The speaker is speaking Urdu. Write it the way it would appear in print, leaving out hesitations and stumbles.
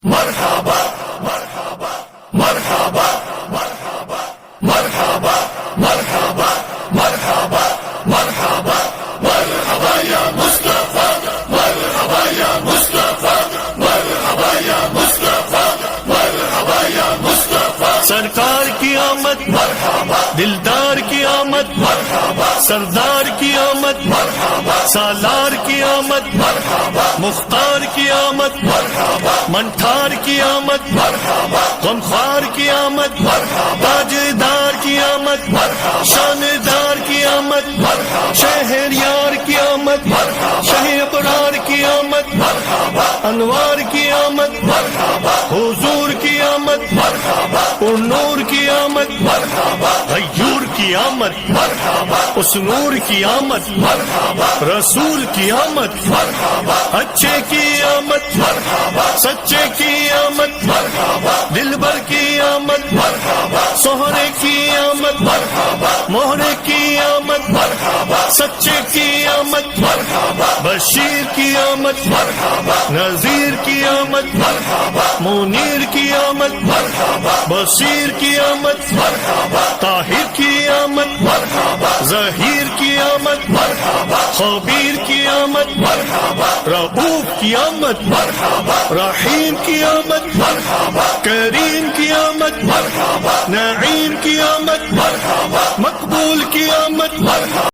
مرحبا مرحبا مرحبا مرحبا مرحبا مرحبا مرحبا مرحبا مرحبا یا مصطفیٰ مرحبا یا مصطفیٰ مرحبا یا مصطفیٰ مرحبا یا مصطفیٰ سرکار کی آمد مرحبا دلدار کی آمد مرحبا سردار کی آمد مرحبا سالار کی آمد مرحبا مختار کی آمد مرحبا منٹھار کی آمد مرحبا غمخوار کی آمد مرحبا تاجدار کی آمد مرحبا شاندار کی آمد مرحبا شہریار کی آمد مرحبا شہ ابرار کی آمد مرحبا انوار کی آمد مرحبا حضور کی آمد مرحبا پر نور کی آمد مرحبا غیور کی آمد مرحبا اس نور کی آمد مرحبا رسول کی آمد مرحبا اچھے کی آمد مرحبا سچے کی آمد مرحبا دلبر کی آمد مرحبا سہرے کی آمد مرحبا مہرے کی آمد مرحبا سچے کی آمد مرحبا بشیر کی آمد مرحبا نذیر کی آمد مرحبا منیر کی آمد مرحبا بصیر کی آمد مرحبا طاہر کی آمد مرحبا ظہیر کی آمد مرحبا خبیر کی آمد مرحبا رؤوف کی آمد مرحبا رحیم کی آمد مرحبا کریم کی آمد مرحبا نعیم کی آمد مرحبا مقبول کی آمد مرحبا